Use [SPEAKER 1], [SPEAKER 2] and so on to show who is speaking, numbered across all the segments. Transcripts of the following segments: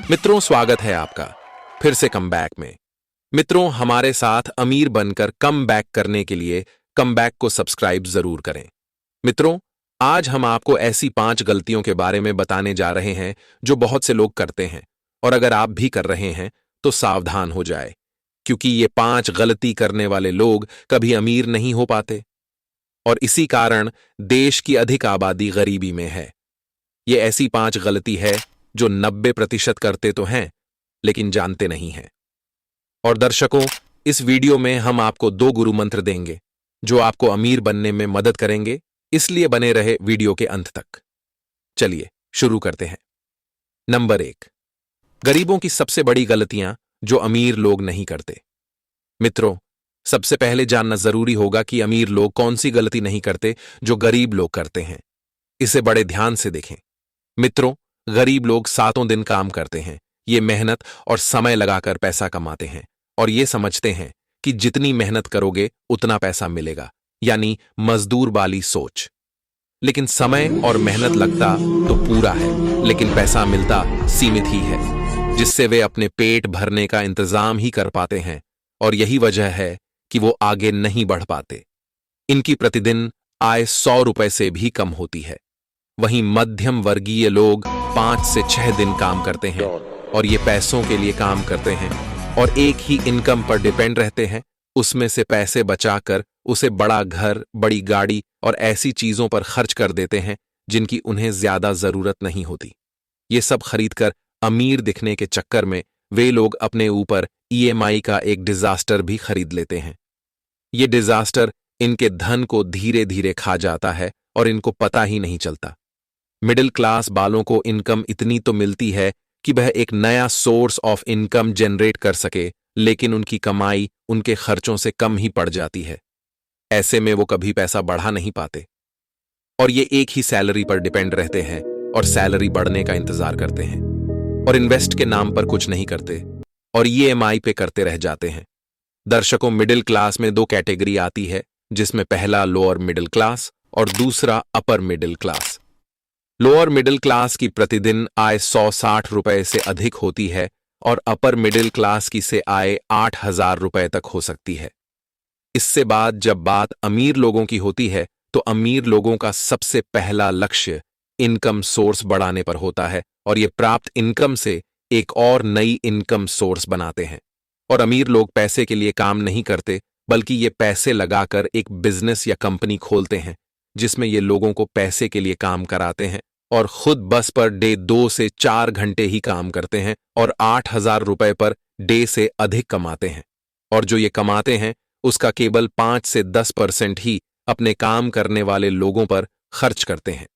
[SPEAKER 1] मित्रों, स्वागत है आपका फिर से कमबैक में। मित्रों, हमारे साथ अमीर बनकर कम बैक करने के लिए कमबैक को सब्सक्राइब जरूर करें। मित्रों, आज हम आपको ऐसी 5 गलतियों के बारे में बताने जा रहे हैं जो बहुत से लोग करते हैं, और अगर आप भी कर रहे हैं तो सावधान हो जाए, क्योंकि ये 5 गलती करने वाले लोग कभी अमीर नहीं हो पाते, और इसी कारण देश की अधिक आबादी गरीबी में है। ये ऐसी 5 गलती है जो 90% करते तो हैं, लेकिन जानते नहीं हैं। और दर्शकों, इस वीडियो में हम आपको 2 गुरु मंत्र देंगे जो आपको अमीर बनने में मदद करेंगे, इसलिए बने रहे वीडियो के अंत तक। चलिए शुरू करते हैं। नंबर 1, गरीबों की सबसे बड़ी गलतियां जो अमीर लोग नहीं करते। मित्रों, सबसे पहले जानना जरूरी होगा कि अमीर लोग कौन सी गलती नहीं करते जो गरीब लोग करते हैं। इसे बड़े ध्यान से देखें। मित्रों, गरीब लोग सातों दिन काम करते हैं। ये मेहनत और समय लगाकर पैसा कमाते हैं, और ये समझते हैं कि जितनी मेहनत करोगे उतना पैसा मिलेगा, यानी मजदूर वाली सोच। लेकिन समय और मेहनत लगता तो पूरा है, लेकिन पैसा मिलता सीमित ही है, जिससे वे अपने पेट भरने का इंतजाम ही कर पाते हैं, और यही वजह है कि वो आगे नहीं बढ़ पाते। इनकी प्रतिदिन आय 100 रुपए से भी कम होती है। वहीं मध्यम वर्गीय लोग 5 से 6 दिन काम करते हैं, और ये पैसों के लिए काम करते हैं और एक ही इनकम पर डिपेंड रहते हैं। उसमें से पैसे बचाकर उसे बड़ा घर, बड़ी गाड़ी और ऐसी चीजों पर खर्च कर देते हैं जिनकी उन्हें ज्यादा जरूरत नहीं होती। ये सब खरीदकर अमीर दिखने के चक्कर में वे लोग अपने ऊपर ईएमआई का एक डिजास्टर भी खरीद लेते हैं। ये डिजास्टर इनके धन को धीरे धीरे खा जाता है और इनको पता ही नहीं चलता। मिडिल क्लास वालों को इनकम इतनी तो मिलती है कि वह एक नया सोर्स ऑफ इनकम जनरेट कर सके, लेकिन उनकी कमाई उनके खर्चों से कम ही पड़ जाती है। ऐसे में वो कभी पैसा बढ़ा नहीं पाते, और ये एक ही सैलरी पर डिपेंड रहते हैं और सैलरी बढ़ने का इंतजार करते हैं, और इन्वेस्ट के नाम पर कुछ नहीं करते और ईएमआई पे करते रह जाते हैं। दर्शकों, मिडिल क्लास में 2 कैटेगरी आती है, जिसमें पहला लोअर मिडिल क्लास और दूसरा upper middle class. Lower middle class की प्रतिदिन आय 160 रुपए से अधिक होती है, और अपर मिडिल क्लास की से आय 8,000 रुपए तक हो सकती है। इससे बाद जब बात अमीर लोगों की होती है, तो अमीर लोगों का सबसे पहला लक्ष्य इनकम सोर्स बढ़ाने पर होता है, और ये प्राप्त इनकम से एक और नई इनकम सोर्स बनाते हैं। और अमीर लोग पैसे के लिए काम नहीं करते, बल्कि ये पैसे लगाकर एक बिजनेस या कंपनी खोलते हैं, जिसमें ये लोगों को पैसे के लिए काम कराते हैं और खुद बस पर डे 2 से 4 घंटे ही काम करते हैं और 8,000 रुपए पर डे से अधिक कमाते हैं। और जो ये कमाते हैं उसका केवल 5 से 10% ही अपने काम करने वाले लोगों पर खर्च करते हैं।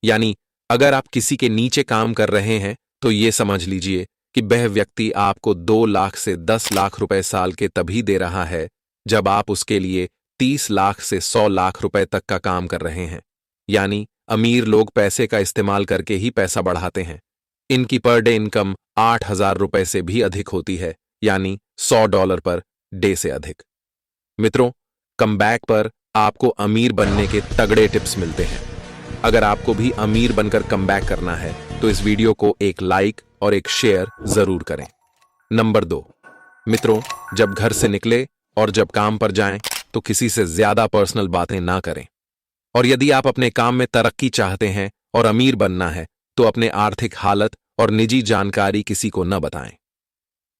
[SPEAKER 1] यानी अगर आप किसी के नीचे काम कर रहे हैं तो ये समझ लीजिए कि वह व्यक्ति आपको 2 लाख से 10 लाख रुपए साल के तभी दे रहा है जब आप उसके लिए 30 लाख से 100 लाख रुपए तक का काम कर रहे हैं। यानी अमीर लोग पैसे का इस्तेमाल करके ही पैसा बढ़ाते हैं। इनकी पर डे इनकम 8,000 रुपए से भी अधिक होती है, यानी $100 पर डे से अधिक। मित्रों, कमबैक पर आपको अमीर बनने के तगड़े टिप्स मिलते हैं। अगर आपको भी अमीर बनकर कमबैक करना है तो इस वीडियो को एक लाइक और एक शेयर जरूर करें। नंबर 2, मित्रों, जब घर से निकले और जब काम पर जाएं तो किसी से ज्यादा पर्सनल बातें ना करें। और यदि आप अपने काम में तरक्की चाहते हैं और अमीर बनना है तो अपने आर्थिक हालत और निजी जानकारी किसी को न बताएं।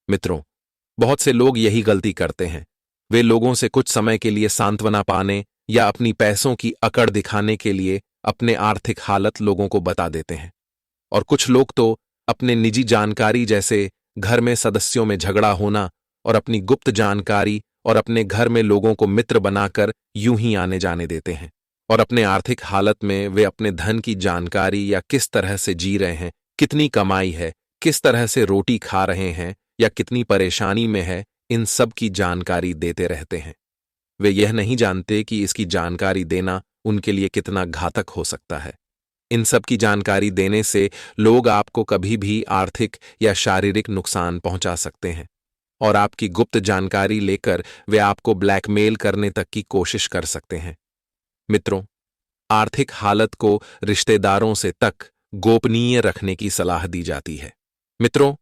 [SPEAKER 1] मित्रों, बहुत से लोग यही गलती करते हैं। वे लोगों से कुछ समय के लिए सांत्वना पाने या अपनी पैसों की अकड़ दिखाने के लिए अपने आर्थिक हालत लोगों को बता देते हैं। और कुछ लोग तो अपने निजी जानकारी, जैसे घर में सदस्यों में झगड़ा होना, और अपनी गुप्त जानकारी और अपने घर में लोगों को मित्र बनाकर यूं ही आने जाने देते हैं। और अपने आर्थिक हालत में वे अपने धन की जानकारी या किस तरह से जी रहे हैं, कितनी कमाई है, किस तरह से रोटी खा रहे हैं या कितनी परेशानी में है, इन सब की जानकारी देते रहते हैं। वे यह नहीं जानते कि इसकी जानकारी देना उनके लिए कितना घातक हो सकता है। इन सब की जानकारी देने से लोग आपको कभी भी आर्थिक या शारीरिक नुकसान पहुंचा सकते हैं, और आपकी गुप्त जानकारी लेकर वे आपको ब्लैकमेल करने तक की कोशिश कर सकते हैं। मित्रों, आर्थिक हालत को रिश्तेदारों से तक गोपनीय रखने की सलाह दी जाती है। मित्रों,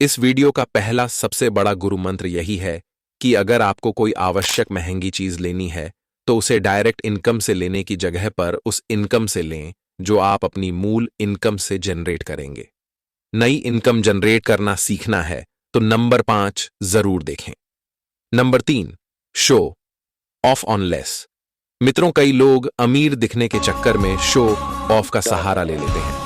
[SPEAKER 1] इस वीडियो का पहला सबसे बड़ा गुरु मंत्र यही है कि अगर आपको कोई आवश्यक महंगी चीज लेनी है तो उसे डायरेक्ट इनकम से लेने की जगह पर उस इनकम से लें जो आप अपनी मूल इनकम से जनरेट करेंगे। नई इनकम जनरेट करना सीखना है तो नंबर 5 जरूर देखें। Number 3, show off on less. मित्रों, कई लोग अमीर दिखने के चक्कर में शो ऑफ का सहारा ले लेते हैं।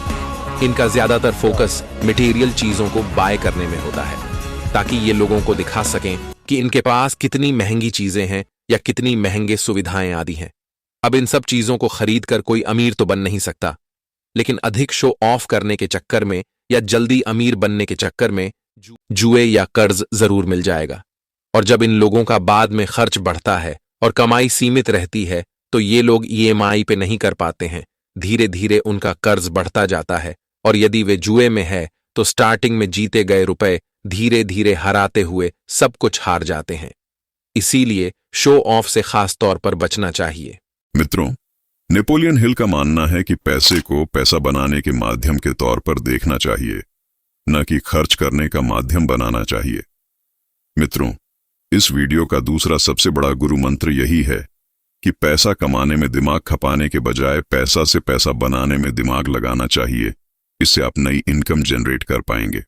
[SPEAKER 1] इनका ज्यादातर फोकस मटेरियल चीजों को बाय करने में होता है ताकि ये लोगों को दिखा सकें कि इनके पास कितनी महंगी चीजें हैं या कितनी महंगे सुविधाएं आदि हैं। अब इन सब चीजों को खरीद कर कोई अमीर तो बन नहीं सकता, लेकिन अधिक शो ऑफ करने के चक्कर में या जल्दी अमीर बनने के चक्कर में जुए या कर्ज जरूर मिल जाएगा। और जब इन लोगों का बाद में खर्च बढ़ता है और कमाई सीमित रहती है तो ये लोग ईएमआई पे नहीं कर पाते हैं। धीरे धीरे उनका कर्ज बढ़ता जाता है और यदि वे जुए में है तो स्टार्टिंग में जीते गए रुपए धीरे धीरे हराते हुए सब कुछ हार जाते हैं। इसीलिए शो ऑफ से खास तौर पर बचना चाहिए।
[SPEAKER 2] मित्रों, नेपोलियन हिल का मानना है कि पैसे को पैसा बनाने के माध्यम के तौर पर देखना चाहिए, न कि खर्च करने का माध्यम बनाना चाहिए। मित्रों, इस वीडियो का दूसरा सबसे बड़ा गुरु मंत्र यही है कि पैसा कमाने में दिमाग खपाने के बजाय पैसा से पैसा बनाने में दिमाग लगाना चाहिए। इससे आप नई इनकम जनरेट कर पाएंगे।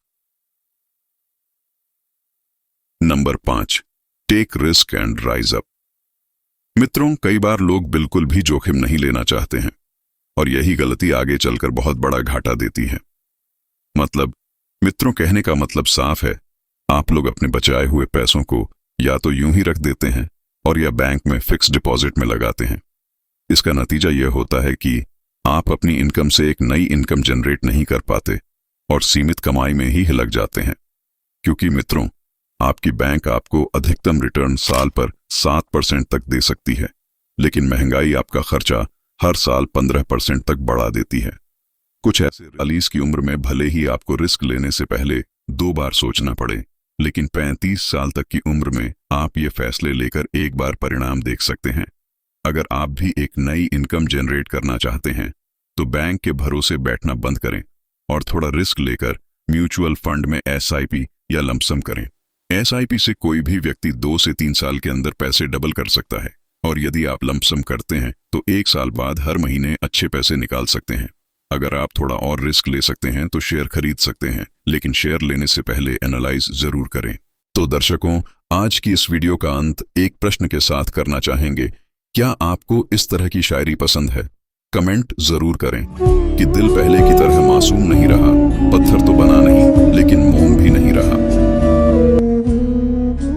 [SPEAKER 2] Number 5, take risk and rise up. मित्रों, कई बार लोग बिल्कुल भी जोखिम नहीं लेना चाहते हैं और यही गलती आगे चलकर बहुत बड़ा घाटा देती है। मित्रों, कहने का मतलब साफ है, आप लोग अपने बचाए हुए पैसों को या तो यूं ही रख देते हैं और या बैंक में फिक्स डिपॉजिट में लगाते हैं। इसका नतीजा यह होता है कि आप अपनी इनकम से एक नई इनकम जनरेट नहीं कर पाते और सीमित कमाई में ही लग जाते हैं। क्योंकि मित्रों, आपकी बैंक आपको अधिकतम रिटर्न साल पर 7% तक दे सकती है, लेकिन महंगाई आपका खर्चा हर साल 15% तक बढ़ा देती है। कुछ ऐसे 40 की उम्र में भले ही आपको रिस्क लेने से पहले 2 बार सोचना पड़े, लेकिन 35 साल तक की उम्र में आप ये फैसले लेकर एक बार परिणाम देख सकते हैं। अगर आप भी एक नई इनकम जनरेट करना चाहते हैं तो बैंक के भरोसे बैठना बंद करें और थोड़ा रिस्क लेकर म्यूचुअल फंड में SIP या लमसम करें। SIP से कोई भी व्यक्ति 2 से 3 साल के अंदर पैसे डबल कर सकता है और यदि आप लमसम करते हैं तो 1 साल बाद हर महीने अच्छे पैसे निकाल सकते हैं। अगर आप थोड़ा और रिस्क ले सकते हैं तो शेयर खरीद सकते हैं, लेकिन शेयर लेने से पहले एनालाइज जरूर करें। तो दर्शकों, आज की इस वीडियो का अंत एक प्रश्न के साथ करना चाहेंगे। क्या आपको इस तरह की शायरी पसंद है? कमेंट जरूर करें कि दिल पहले की तरह मासूम नहीं रहा, पत्थर तो बना नहीं लेकिन